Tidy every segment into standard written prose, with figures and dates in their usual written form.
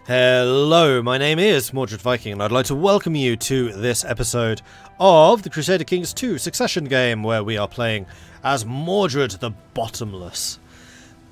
Hello, my name is Mordred Viking, and I'd like to welcome you to this episode of the Crusader Kings II Succession game, where we are playing as Mordred the Bottomless.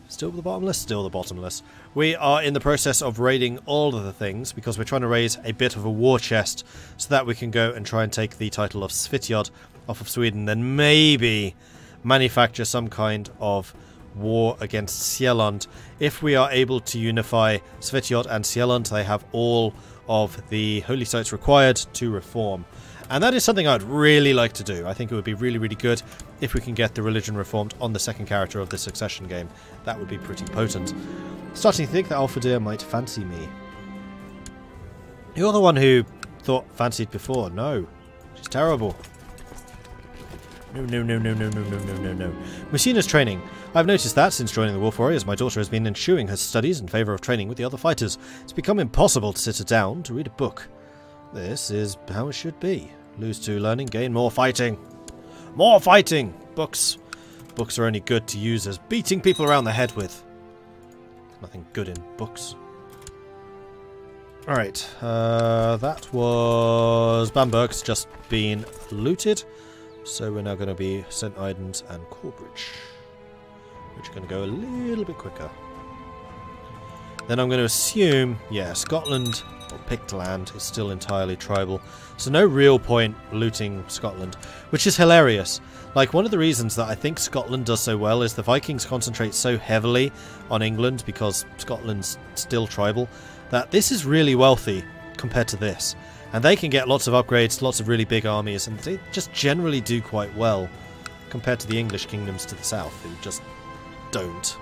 Still the Bottomless? Still the Bottomless. We are in the process of raiding all of the things, because we're trying to raise a bit of a war chest, so that we can go and try and take the title of Sainthood off of Sweden, then maybe manufacture some kind of war against Sealand. If we are able to unify Sainthood and Sealand, they have all of the holy sites required to reform. And that is something I'd really like to do. I think it would be really, really good if we can get the religion reformed on the second character of the Succession game. That would be pretty potent. Starting to think that Alphadir might fancy me. You're the one who thought fancied before. No. She's terrible. No. Musina's training. I've noticed that since joining the Wolf Warriors, my daughter has been eschewing her studies in favour of training with the other fighters. It's become impossible to sit her down to read a book. This is how it should be. Lose 2 learning, gain more fighting. More fighting! Books. Books are only good to use as beating people around the head with. Nothing good in books. Alright, that was Bamberg's just been looted. So we're now going to be St. Idens and Corbridge, which are going to go a little bit quicker. Then I'm going to assume, yeah, Scotland or Pictland is still entirely tribal, so no real point looting Scotland, which is hilarious. Like, one of the reasons that I think Scotland does so well is the Vikings concentrate so heavily on England because Scotland's still tribal, that this is really wealthy compared to this. And they can get lots of upgrades, lots of really big armies, and they just generally do quite well compared to the English kingdoms to the south, who just don't.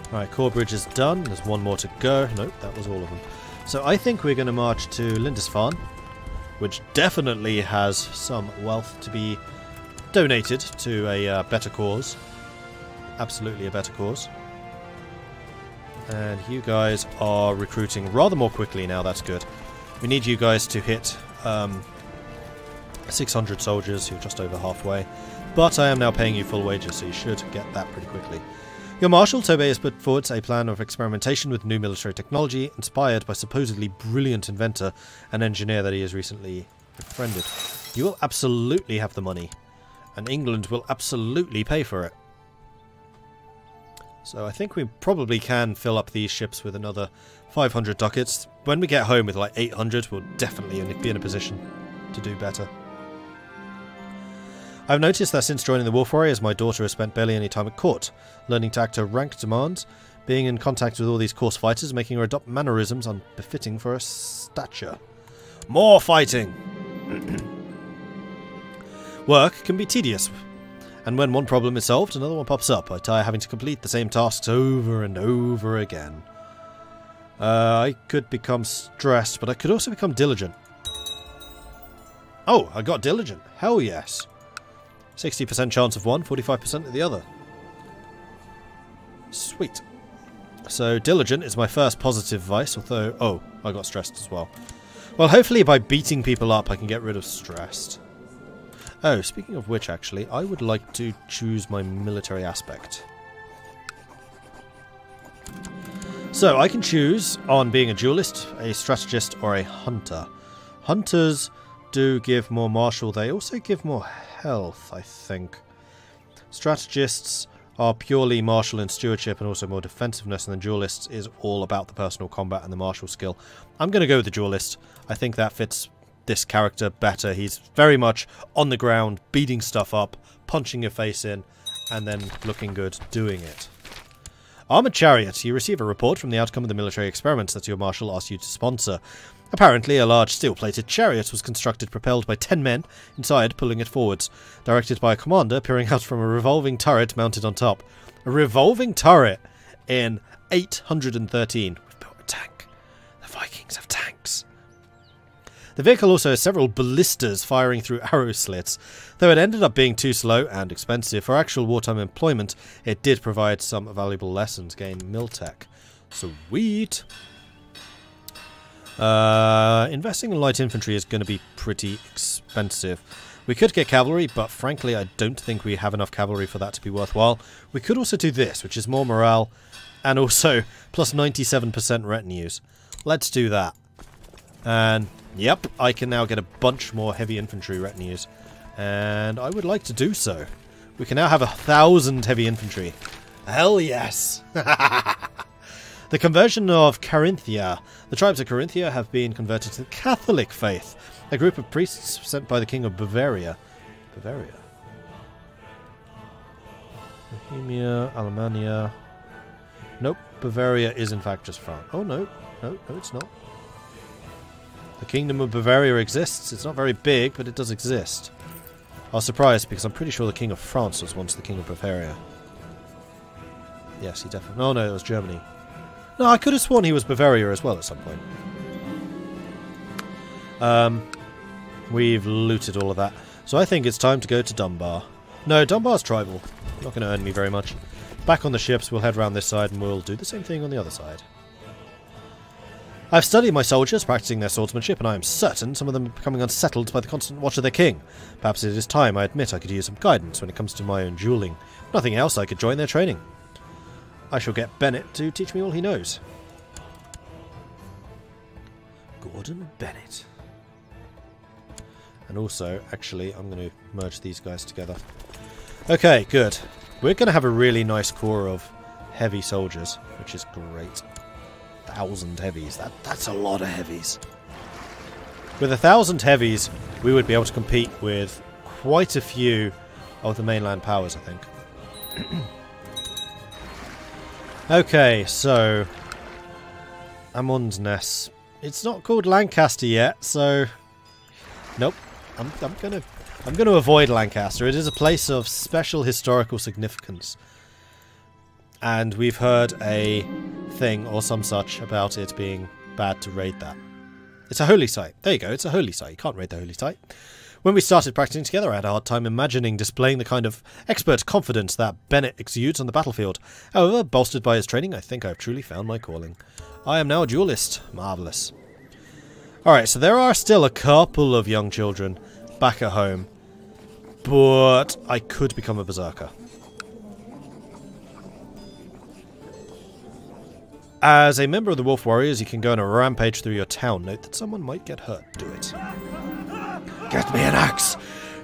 Alright, Corbridge is done. There's one more to go. Nope, that was all of them. So I think we're going to march to Lindisfarne, which definitely has some wealth to be donated to a better cause. Absolutely a better cause. And you guys are recruiting rather more quickly now, that's good. We need you guys to hit 600 soldiers, you're just over halfway. But I am now paying you full wages, so you should get that pretty quickly. Your Marshal, Tobey, has put forward a plan of experimentation with new military technology, inspired by supposedly brilliant inventor and engineer that he has recently befriended. You will absolutely have the money, and England will absolutely pay for it. So I think we probably can fill up these ships with another 500 ducats. When we get home with like 800, we'll definitely be in a position to do better. I've noticed that since joining the Wolf Warriors, my daughter has spent barely any time at court, learning to act her rank demands, being in contact with all these coarse fighters, making her adopt mannerisms unbefitting for her stature. More fighting! Work can be tedious. And when one problem is solved, another one pops up. I tire having to complete the same tasks over and over again. I could become stressed, but I could also become diligent. Oh, I got diligent. Hell yes. 60% chance of one, 45% of the other. Sweet. So diligent is my first positive vice, although... Oh, I got stressed as well. Well, hopefully by beating people up I can get rid of stress. Oh, speaking of which, actually, I would like to choose my military aspect. So, I can choose on being a duelist, a strategist, or a hunter. Hunters do give more martial. They also give more health, I think. Strategists are purely martial and stewardship and also more defensiveness, and then duelists is all about the personal combat and the martial skill. I'm going to go with the duelist. I think that fits this character better. He's very much on the ground, beating stuff up, punching your face in, and then looking good doing it. Armoured Chariot. You receive a report from the outcome of the military experiments that your marshal asked you to sponsor. Apparently, a large steel-plated chariot was constructed, propelled by 10 men inside, pulling it forwards, directed by a commander peering out from a revolving turret mounted on top. A revolving turret in 813. We've built a tank. The Vikings have tanks. The vehicle also has several ballistas firing through arrow slits. Though it ended up being too slow and expensive for actual wartime employment, it did provide some valuable lessons. Gain Miltech. Sweet! Investing in light infantry is going to be pretty expensive. We could get cavalry, but frankly I don't think we have enough cavalry for that to be worthwhile. We could also do this, which is more morale And also, plus 97% retinues. Let's do that. And, yep, I can now get a bunch more heavy infantry retinues. And I would like to do so. We can now have 1,000 heavy infantry. Hell yes! The conversion of Carinthia. The tribes of Carinthia have been converted to the Catholic faith. A group of priests sent by the King of Bavaria. Bavaria? Bohemia, Alemannia. Nope, Bavaria is in fact just France. Oh no, no, it's not. The Kingdom of Bavaria exists. It's not very big, but it does exist. I was surprised because I'm pretty sure the King of France was once the King of Bavaria. Yes, he definitely... Oh no, it was Germany. No, I could have sworn he was Bavaria as well at some point. We've looted all of that. So I think it's time to go to Dunbar. No, Dunbar's tribal. Not going to earn me very much. Back on the ships, we'll head round this side and we'll do the same thing on the other side. I've studied my soldiers, practicing their swordsmanship, and I am certain some of them are becoming unsettled by the constant watch of their king. Perhaps it is time I admit I could use some guidance when it comes to my own duelling. If nothing else, I could join their training. I shall get Bennett to teach me all he knows. Gordon Bennett. And also, actually, I'm going to merge these guys together. Okay, good. We're going to have a really nice core of heavy soldiers, which is great. 1,000 heavies. That's a lot of heavies. With 1,000 heavies, we would be able to compete with quite a few of the mainland powers, I think. Okay, so Amundsness. It's not called Lancaster yet, so nope. I'm gonna avoid Lancaster. It is a place of special historical significance. And we've heard a thing or some such about it being bad to raid that. It's a holy site. There you go, it's a holy site. You can't raid the holy site. When we started practicing together, I had a hard time imagining displaying the kind of expert confidence that Bennett exudes on the battlefield. However, bolstered by his training, I think I've truly found my calling. I am now a duelist. Marvellous. Alright, so there are still a couple of young children back at home. But I could become a berserker. As a member of the Wolf Warriors, you can go on a rampage through your town. Note that someone might get hurt. Do it. Get me an axe!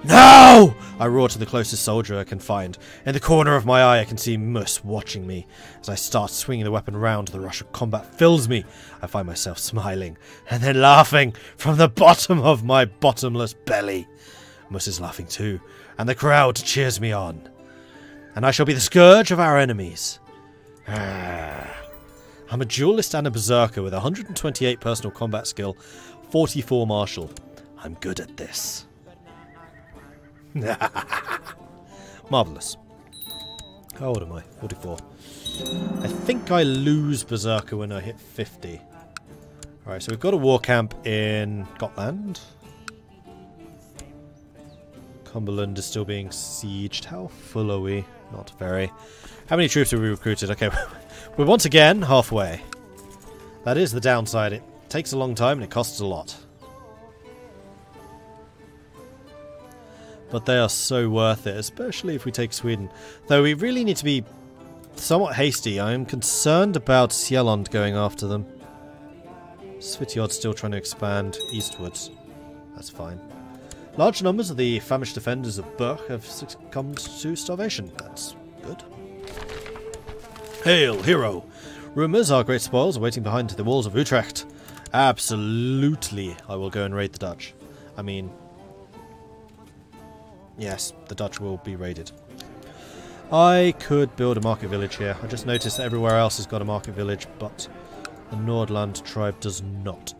No! I roar to the closest soldier I can find. In the corner of my eye, I can see Mus watching me. As I start swinging the weapon round, the rush of combat fills me. I find myself smiling, and then laughing from the bottom of my bottomless belly. Mus is laughing too, and the crowd cheers me on. And I shall be the scourge of our enemies. I'm a duelist and a berserker with 128 personal combat skill, 44 martial. I'm good at this. Marvellous. How old am I? 44. I think I lose berserker when I hit 50. Alright, so we've got a war camp in Gotland. Cumberland is still being sieged. How full are we? Not very. How many troops have we recruited? Okay, we're once again halfway. That is the downside. It takes a long time and it costs a lot. But they are so worth it, especially if we take Sweden. Though we really need to be somewhat hasty. I am concerned about Sjelland going after them. Svitjod's still trying to expand eastwards. That's fine. Large numbers of the famished defenders of Burg have succumbed to starvation. That's good. Hail, hero! Rumours are great spoils are waiting behind the walls of Utrecht. Absolutely, I will go and raid the Dutch. I mean, yes, the Dutch will be raided. I could build a market village here. I just noticed that everywhere else has got a market village, but the Nordland tribe does not.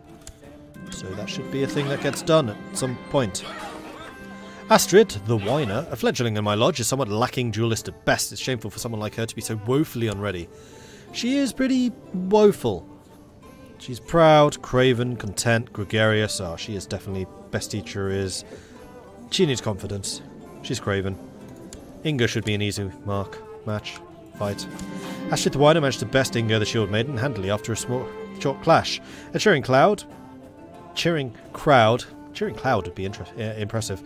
So that should be a thing that gets done at some point. Astrid, the whiner, a fledgling in my lodge, is somewhat lacking duelist at best. It's shameful for someone like her to be so woefully unready. She is pretty woeful. She's proud, craven, content, gregarious. Oh, she is definitely best teacher is. She needs confidence. She's craven. Inga should be an easy fight. Astrid the whiner managed to best Inga the shield maiden handily after a short clash. A cheering crowd would be impressive.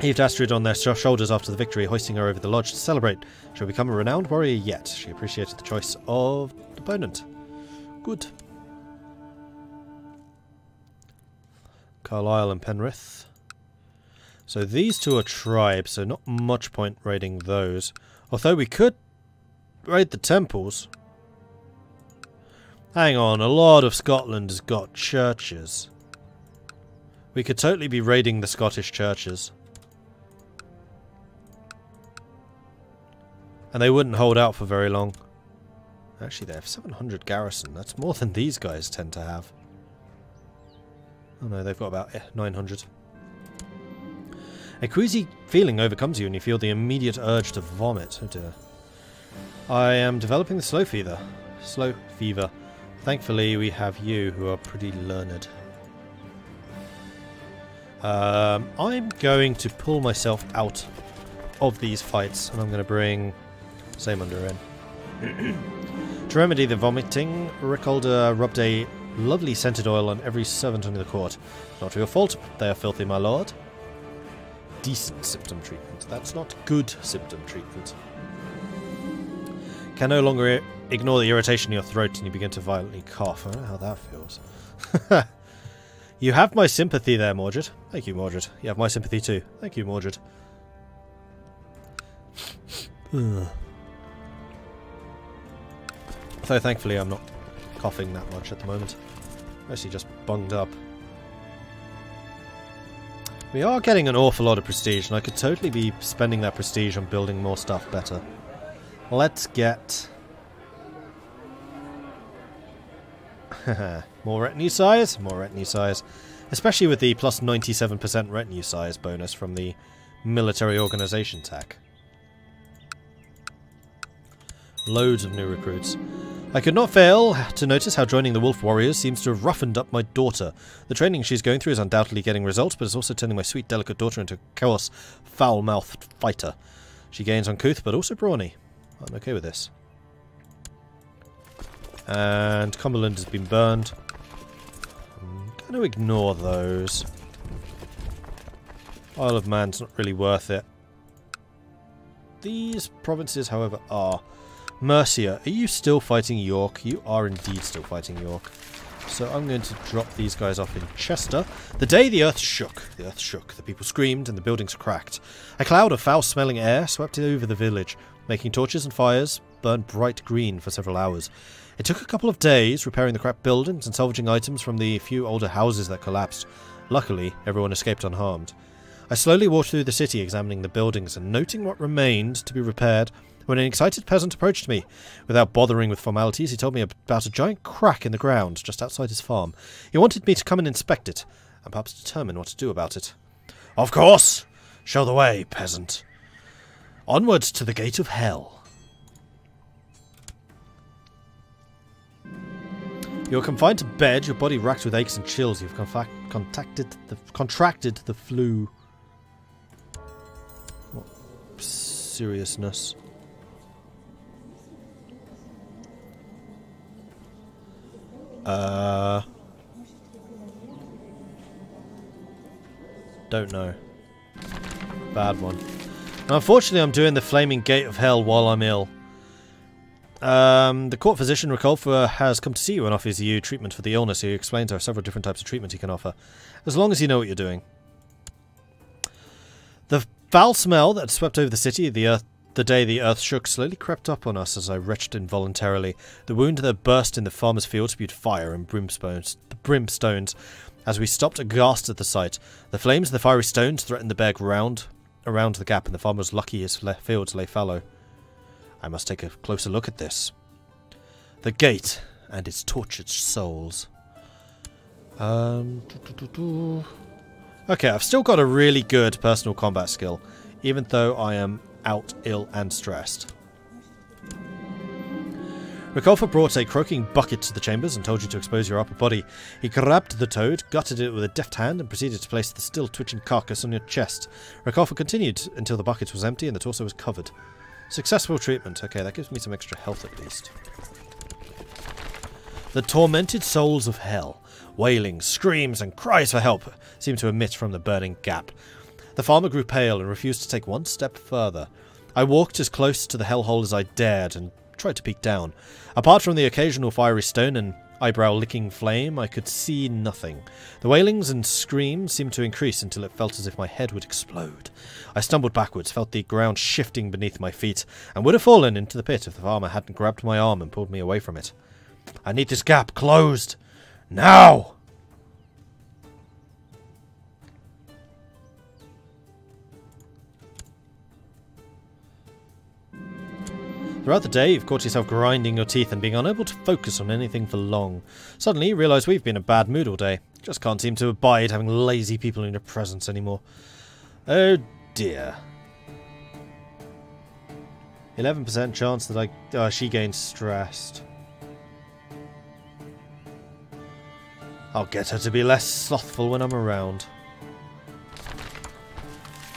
heaved Astrid on their shoulders after the victory, hoisting her over the lodge to celebrate. She'll become a renowned warrior yet. She appreciated the choice of opponent. Good. Carlisle and Penrith. So these two are tribes, so not much point raiding those. Although we could raid the temples. Hang on, a lot of Scotland has got churches. We could totally be raiding the Scottish churches. And they wouldn't hold out for very long. Actually, they have 700 garrison. That's more than these guys tend to have. Oh no, they've got about 900. A queasy feeling overcomes you and you feel the immediate urge to vomit. Oh dear. I am developing the slow fever. Slow fever. Thankfully, we have you, who are pretty learned. I'm going to pull myself out of these fights, and I'm going to bring Saymunder in. To remedy the vomiting, Rickalda rubbed a lovely scented oil on every servant in the court. Not your fault, they are filthy, my lord. Decent symptom treatment. That's not good symptom treatment. Can no longer ignore the irritation in your throat and you begin to violently cough. I don't know how that feels. You have my sympathy there, Mordred. Thank you, Mordred. You have my sympathy too. Thank you, Mordred. Though thankfully I'm not coughing that much at the moment. Mostly just bunged up. We are getting an awful lot of prestige, and I could totally be spending that prestige on building more stuff better. Let's get... more retinue size? More retinue size. Especially with the plus 97% retinue size bonus from the military organization tech. Loads of new recruits. I could not fail to notice how joining the Wolf Warriors seems to have roughened up my daughter. The training she's going through is undoubtedly getting results, but is also turning my sweet, delicate daughter into a coarse, foul-mouthed fighter. She gains uncouth, but also brawny. I'm okay with this. And Cumberland has been burned. I'm going to ignore those. Isle of Man's not really worth it. These provinces, however, are... Mercia, are you still fighting York? You are indeed still fighting York. So I'm going to drop these guys off in Chester. The day the earth shook. The earth shook. The people screamed and the buildings cracked. A cloud of foul-smelling air swept over the village, making torches and fires burn bright green for several hours. It took a couple of days repairing the cracked buildings and salvaging items from the few older houses that collapsed. Luckily, everyone escaped unharmed. I slowly walked through the city, examining the buildings and noting what remained to be repaired, when an excited peasant approached me. Without bothering with formalities, he told me about a giant crack in the ground just outside his farm. He wanted me to come and inspect it, and perhaps determine what to do about it. Of course! Show the way, peasant. Onwards to the gate of hell. You're confined to bed, your body racked with aches and chills. You've contracted the flu. What seriousness. Don't know. Bad one. Now, unfortunately, I'm doing the Flaming Gate of Hell while I'm ill. The court physician, Ricolfa, has come to see you and offers you treatment for the illness. He explains there are several different types of treatment he can offer, as long as you know what you're doing. The foul smell that swept over the city the day the earth shook slowly crept up on us as I retched involuntarily. The wound that burst in the farmer's field spewed fire and brimstones as we stopped aghast at the sight. The flames of the fiery stones threatened the bare ground around the gap, and the farmer was lucky his fields lay fallow. I must take a closer look at this. The gate and its tortured souls. Okay, I've still got a really good personal combat skill, even though I am out, ill, and stressed. Ricolfa brought a croaking bucket to the chambers and told you to expose your upper body. He grabbed the toad, gutted it with a deft hand, and proceeded to place the still twitching carcass on your chest. Ricolfa continued until the bucket was empty and the torso was covered. Successful treatment. Okay, that gives me some extra health at least. The tormented souls of hell. Wailing, screams, and cries for help seem to emit from the burning gap. The farmer grew pale and refused to take one step further. I walked as close to the hellhole as I dared and tried to peek down. Apart from the occasional fiery stone and eyebrow-licking flame, I could see nothing. The wailings and screams seemed to increase until it felt as if my head would explode. I stumbled backwards, felt the ground shifting beneath my feet, and would have fallen into the pit if the farmer hadn't grabbed my arm and pulled me away from it. I need this gap closed. Now! Throughout the day, you've caught yourself grinding your teeth and being unable to focus on anything for long. Suddenly, you realise we've been in a bad mood all day. Just can't seem to abide having lazy people in your presence anymore. Oh dear. 11% chance that she gained stressed. I'll get her to be less slothful when I'm around.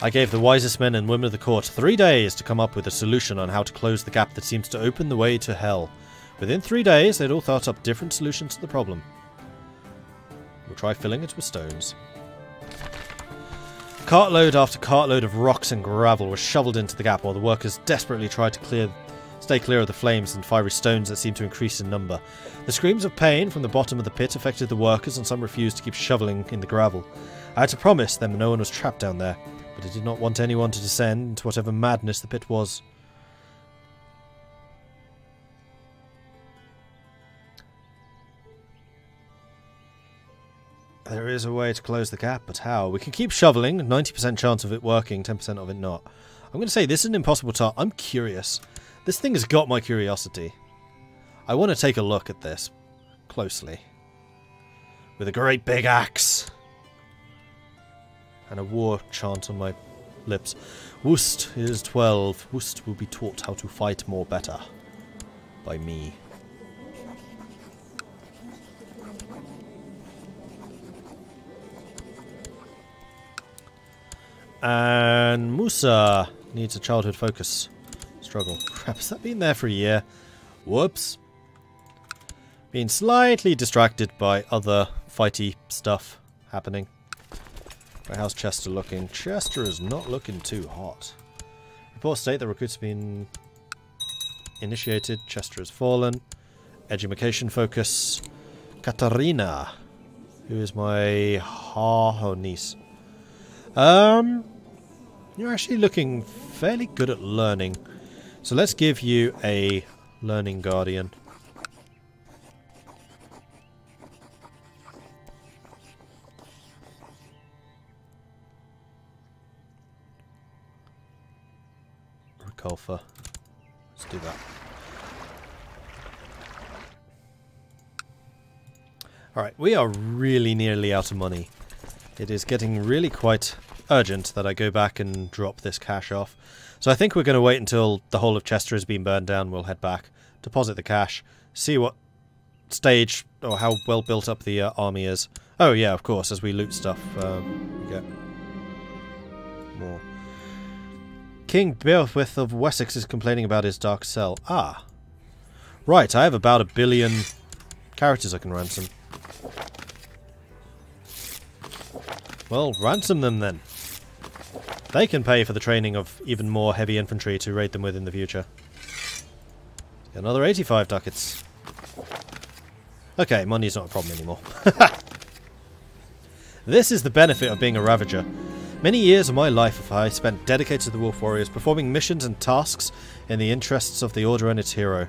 I gave the wisest men and women of the court 3 days to come up with a solution on how to close the gap that seems to open the way to hell. Within 3 days, they'd all thought up different solutions to the problem. We'll try filling it with stones. Cartload after cartload of rocks and gravel was shoveled into the gap while the workers desperately tried to stay clear of the flames and fiery stones that seemed to increase in number. The screams of pain from the bottom of the pit affected the workers, and some refused to keep shoveling in the gravel. I had to promise them no one was trapped down there, but I did not want anyone to descend into whatever madness the pit was. There is a way to close the gap, but how? We can keep shoveling, 90% chance of it working, 10% of it not. I'm going to say this is an impossible task. I'm curious. This thing has got my curiosity. I want to take a look at this closely. With a great big axe. And a war chant on my lips. Wust is 12. Wust will be taught how to fight more better. By me. And Musa needs a childhood focus. Struggle. Crap, has that been there for a year? Whoops. Being slightly distracted by other fighty stuff happening. How's Chester looking? Chester is not looking too hot. Reports state that recruits have been initiated. Chester has fallen. Education focus. Katarina, who is my niece. You're actually looking fairly good at learning. So let's give you a learning guardian. Golfer. Let's do that. Alright, we are really nearly out of money. It is getting really quite urgent that I go back and drop this cash off. So I think we're going to wait until the whole of Chester has been burned down. We'll head back, deposit the cash, see what stage or how well built up the army is. Oh yeah, of course, as we loot stuff, we get more. King Beowulf of Wessex is complaining about his dark cell. Ah. Right, I have about 1 billion characters I can ransom. Well, ransom them then. They can pay for the training of even more heavy infantry to raid them with in the future. Another 85 ducats. Okay, money's not a problem anymore. This is the benefit of being a Ravager. Many years of my life I spent dedicated to the Wolf Warriors, performing missions and tasks in the interests of the Order and its hero.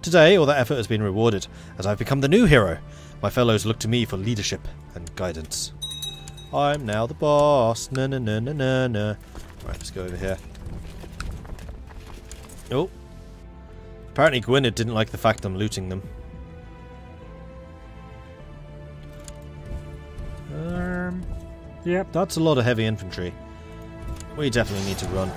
Today, all that effort has been rewarded, as I've become the new hero. My fellows look to me for leadership and guidance. I'm now the boss. Na na na na na na. Right, let's go over here. Oh. Apparently Gwynedd didn't like the fact I'm looting them. Yep, that's a lot of heavy infantry. We definitely need to run.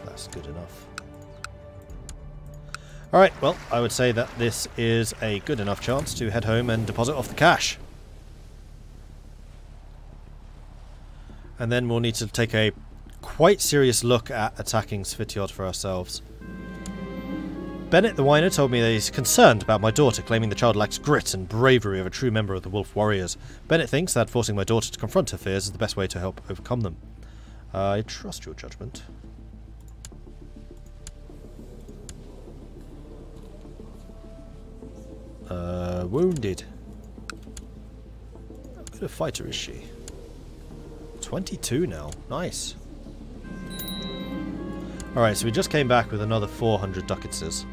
That's good enough. Alright, well, I would say that this is a good enough chance to head home and deposit off the cash. And then we'll need to take a quite serious look at attacking Svitjod for ourselves. Bennett the Whiner told me that he's concerned about my daughter, claiming the child lacks grit and bravery of a true member of the Wolf Warriors. Bennett thinks that forcing my daughter to confront her fears is the best way to help overcome them. I trust your judgment. Wounded. What kind of fighter is she? 22 now. Nice. Alright, so we just came back with another 400 ducatses.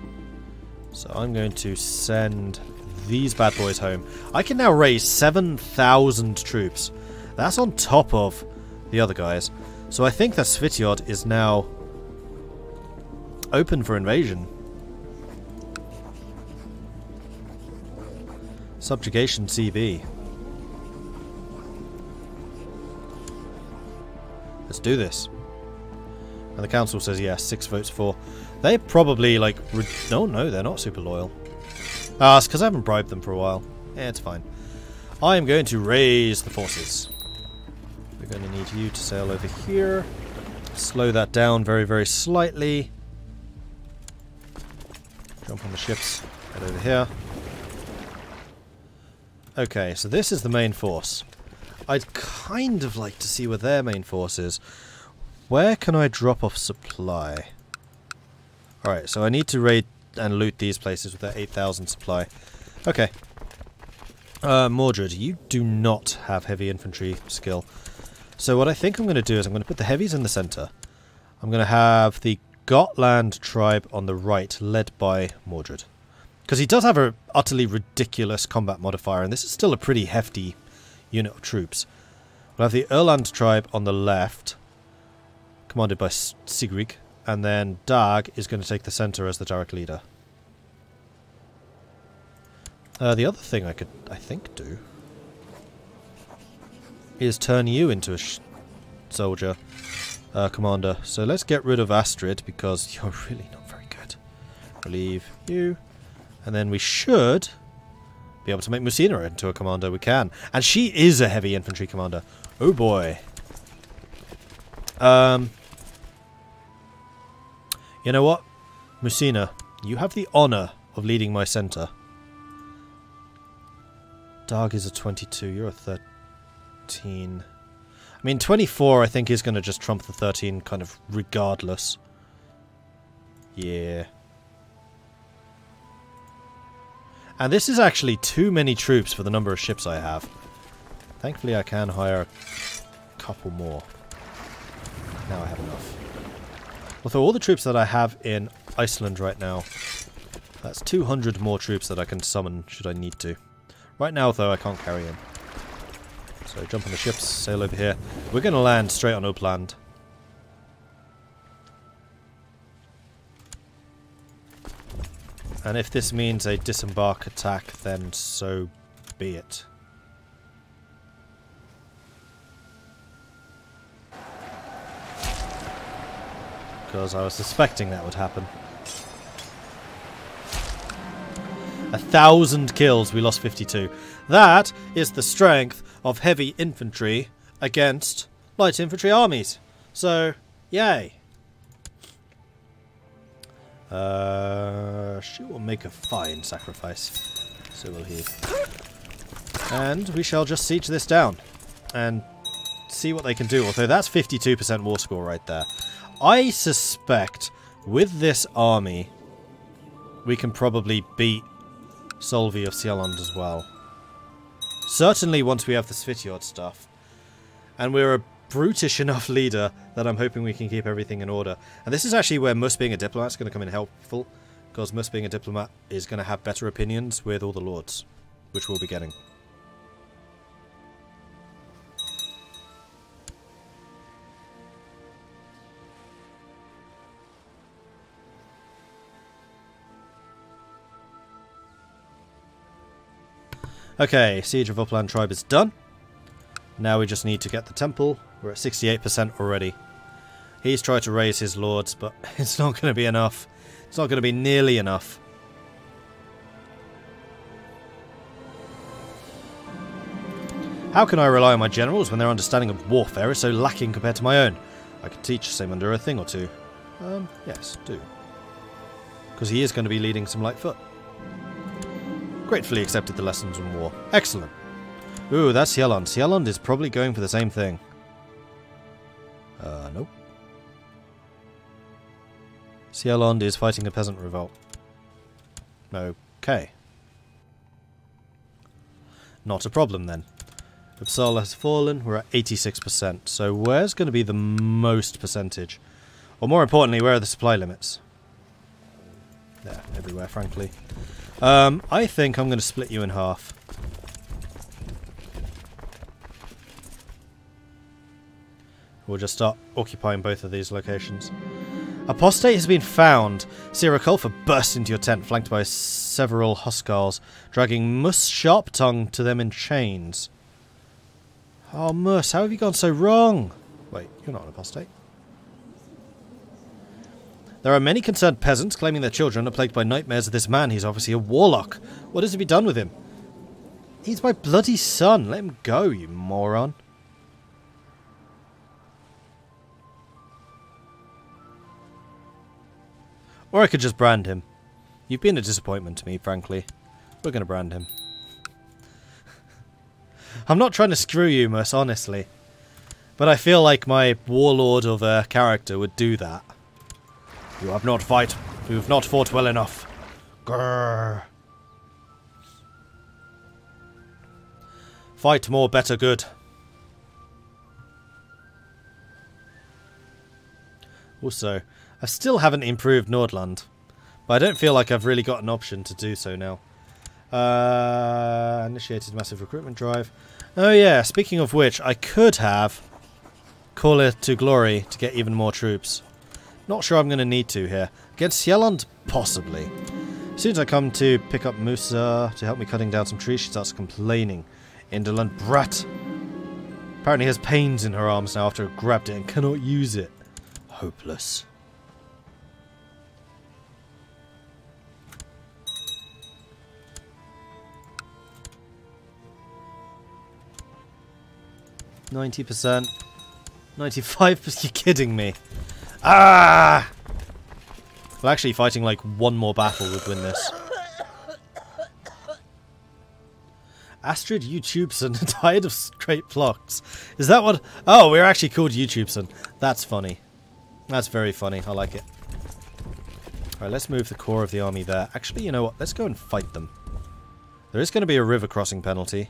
So I'm going to send these bad boys home. I can now raise 7,000 troops. That's on top of the other guys. So I think that Svitiod is now open for invasion. Subjugation CB. Let's do this. And the council says yes, 6 votes for. They probably, like... No, they're not super loyal. Ah, it's because I haven't bribed them for a while. Yeah, it's fine. I am going to raise the forces. We're going to need you to sail over here. Slow that down very, very slightly. Jump on the ships. Head over here. Okay, so this is the main force. I'd kind of like to see where their main force is. Where can I drop off supply? Alright, so I need to raid and loot these places with that 8,000 supply. Okay. Mordred, you do not have heavy infantry skill. So what I think I'm going to do is I'm going to put the heavies in the center. I'm going to have the Gotland tribe on the right, led by Mordred. Because he does have an utterly ridiculous combat modifier, and this is still a pretty hefty unit of troops. We'll have the Erland tribe on the left, commanded by Sigrid, and then Dag is going to take the center as the direct leader. The other thing I could, I think, do is turn you into a soldier commander. So let's get rid of Astrid, because you're really not very good. Relieve you. And then we should be able to make Musina into a commander. We can. And she is a heavy infantry commander. Oh boy. You know what? Musina, you have the honor of leading my center. Dag is a 22. You're a 13. I mean, 24 I think is going to just trump the 13 kind of regardless. Yeah. And this is actually too many troops for the number of ships I have. Thankfully I can hire a couple more. Now I have enough. Although all the troops that I have in Iceland right now, that's 200 more troops that I can summon should I need to. Right now though I can't carry in. So jump on the ships, sail over here. We're going to land straight on Uppland. And if this means a disembark attack, then so be it. Because I was suspecting that would happen. 1,000 kills, we lost 52. That is the strength of heavy infantry against light infantry armies. So, yay. She will make a fine sacrifice. So will he. And we shall just siege this down. And see what they can do. Although that's 52% war score right there. I suspect with this army we can probably beat Solvi of Sealand as well. Certainly once we have the Svitiod stuff. And we're a brutish enough leader that I'm hoping we can keep everything in order. And this is actually where Mus being a diplomat is going to come in helpful. Because Mus being a diplomat is going to have better opinions with all the lords. Which we'll be getting. Okay, Siege of Uppland Tribe is done. Now we just need to get the temple. We're at 68% already. He's tried to raise his lords, but it's not going to be enough. It's not going to be nearly enough. How can I rely on my generals when their understanding of warfare is so lacking compared to my own? I could teach Saymunder a thing or two. Yes, do. because he is going to be leading some light foot. Gratefully accepted the lessons in war. Excellent. Ooh, that's Hjelland. Hjelland is probably going for the same thing. Nope. Hjelland is fighting a peasant revolt. Okay. Not a problem then. Uppsala has fallen. We're at 86%. So where's going to be the most percentage? Or more importantly, where are the supply limits? There, everywhere, frankly. I think I'm going to split you in half. We'll just start occupying both of these locations. Apostate has been found. Sirakulfa burst into your tent, flanked by several Huskarls, dragging Mus Sharptongue to them in chains. Oh, Mus, how have you gone so wrong? Wait, you're not an apostate. There are many concerned peasants claiming their children are plagued by nightmares of this man. He's obviously a warlock. What is to be done with him? He's my bloody son. Let him go, you moron. Or I could just brand him. You've been a disappointment to me, frankly. We're going to brand him. I'm not trying to screw you, Mus, honestly. But I feel like my warlord of a character would do that. You have not fought well enough. Grrr. Fight more, better, good. Also, I still haven't improved Nordland, but I don't feel like I've really got an option to do so now. Initiated massive recruitment drive. Oh yeah, speaking of which, I could have Call It to Glory to get even more troops. Not sure I'm going to need to here. Against Hjelland, possibly. As soon as I come to pick up Musa to help me cutting down some trees, she starts complaining. Indolent brat. Apparently has pains in her arms now after I grabbed it and cannot use it. Hopeless. %, 95%. You're kidding me. Ah! Well, actually, fighting like one more battle would win this. Astrid YouTubeson, tired of straight blocks. Is that what? Oh, we're actually called YouTubeson. That's funny. That's very funny. I like it. Alright, let's move the core of the army there. Actually, you know what? Let's go and fight them. There is going to be a river crossing penalty.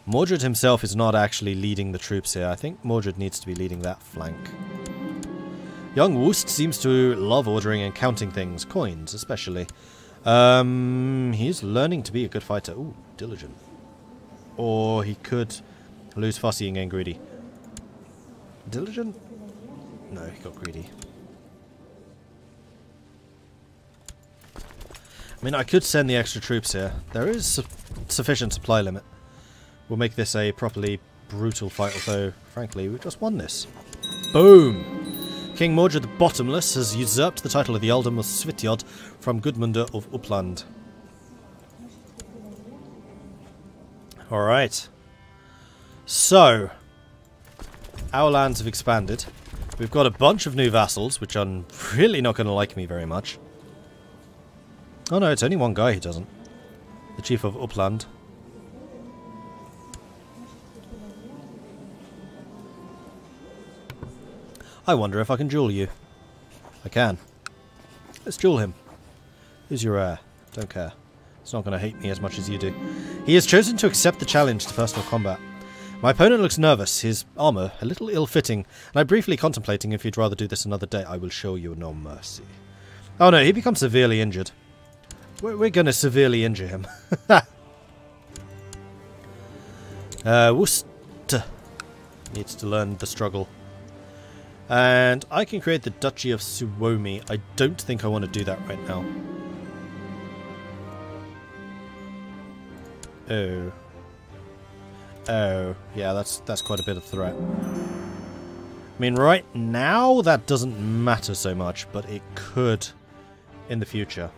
Mordred himself is not actually leading the troops here. I think Mordred needs to be leading that flank. Young Woost seems to love ordering and counting things. Coins, especially. He's learning to be a good fighter. Ooh, diligent. Or he could lose fussy and get greedy. Diligent? No, he got greedy. I mean, I could send the extra troops here. There is sufficient supply limit. We'll make this a properly brutal fight, although, frankly, we've just won this. Boom! King Mordred the Bottomless has usurped the title of the Ealdom of Svitjod from Gudmundr of Uppland. Alright. So, our lands have expanded. We've got a bunch of new vassals, which are really not going to like me very much. Oh no, it's only one guy who doesn't. The Chief of Uppland. I wonder if I can duel you. I can. Let's duel him. Who's your heir? Don't care. It's not going to hate me as much as you do. He has chosen to accept the challenge to personal combat. My opponent looks nervous, his armour a little ill-fitting, and I'm briefly contemplating if you'd rather do this another day. I will show you no mercy. Oh no, he becomes severely injured. We're going to severely injure him. Worcester needs to learn the struggle. And I can create the Duchy of Suomi. I don't think I want to do that right now. Oh. Oh, yeah, that's quite a bit of threat. I mean, right now that doesn't matter so much, but it could in the future.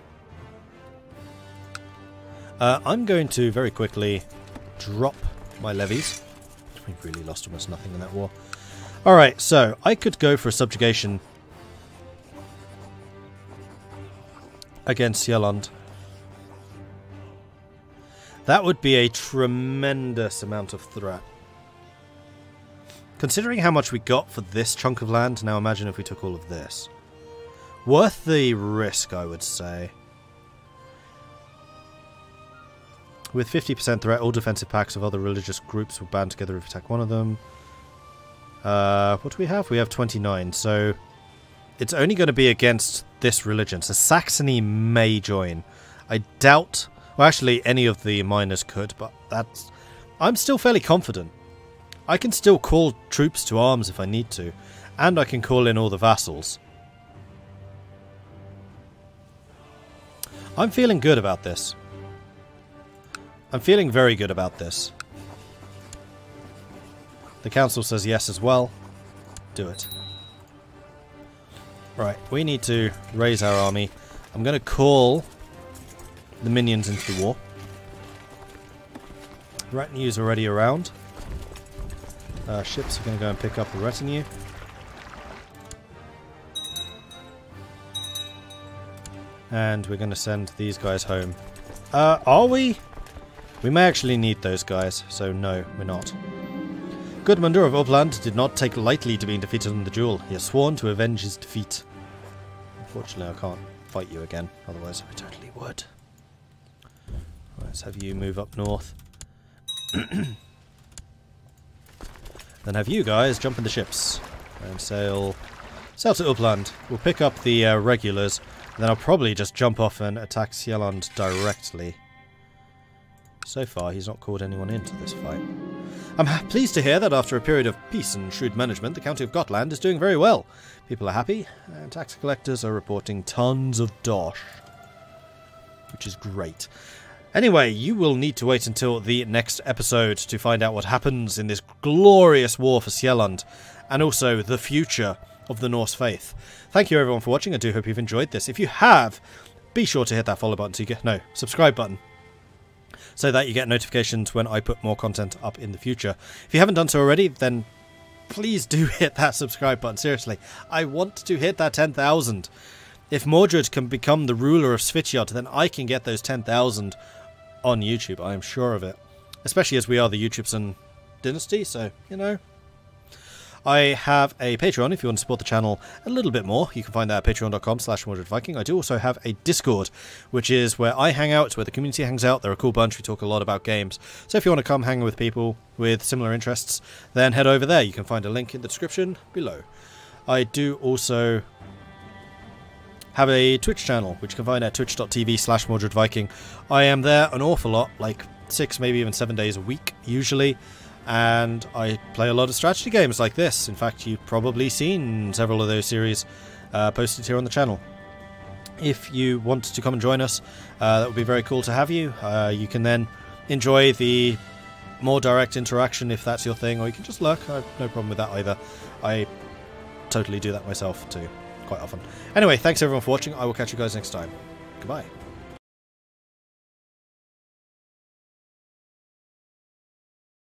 I'm going to very quickly drop my levies. We really lost almost nothing in that war. Alright, so I could go for a subjugation against Yelland. That would be a tremendous amount of threat. Considering how much we got for this chunk of land, now imagine if we took all of this. Worth the risk, I would say. With 50% threat, all defensive packs of other religious groups will band together if we attack one of them. What do we have? We have 29, so it's only going to be against this religion. So Saxony may join. I doubt... Well, actually, any of the miners could, but that's... I'm still fairly confident. I can still call troops to arms if I need to, and I can call in all the vassals. I'm feeling good about this. I'm feeling very good about this. The council says yes as well. Do it. Right, we need to raise our army. I'm going to call the minions into the war. Retinue's already around. Ships are going to go and pick up the retinue. And we're going to send these guys home. Are we? We may actually need those guys, so no, we're not. Gudmundur of Uppland did not take lightly to being defeated in the duel. He has sworn to avenge his defeat. Unfortunately, I can't fight you again, otherwise I totally would. Let's have you move up north. Then have you guys jump in the ships and sail to Uppland. We'll pick up the regulars, and then I'll probably just jump off and attack Sieland directly. So far, he's not called anyone into this fight. I'm pleased to hear that after a period of peace and shrewd management, the County of Gotland is doing very well. People are happy, and tax collectors are reporting tons of dosh, which is great. Anyway, you will need to wait until the next episode to find out what happens in this glorious war for Sieland, and also the future of the Norse faith. Thank you everyone for watching. I do hope you've enjoyed this. If you have, be sure to hit that follow button so you get... No, subscribe button, so that you get notifications when I put more content up in the future. If you haven't done so already, then please do hit that subscribe button. Seriously, I want to hit that 10,000. If Mordred can become the ruler of Svitjod, then I can get those 10,000 on YouTube. I am sure of it. Especially as we are the YouTubeson dynasty, so, you know. I have a Patreon if you want to support the channel a little bit more. You can find that at patreon.com/MordredViking. I do also have a Discord, which is where I hang out. It's where the community hangs out. They're a cool bunch. We talk a lot about games. So if you want to come hang with people with similar interests, then head over there. You can find a link in the description below. I do also have a Twitch channel, which you can find at twitch.tv/MordredViking. I am there an awful lot, like 6, maybe even 7 days a week, usually. And I play a lot of strategy games like this. In fact, you've probably seen several of those series posted here on the channel. If you want to come and join us, that would be very cool to have you. You can then enjoy the more direct interaction if that's your thing, or you can just lurk. I have no problem with that either. I totally do that myself too, quite often. Anyway, thanks everyone for watching. I will catch you guys next time. Goodbye.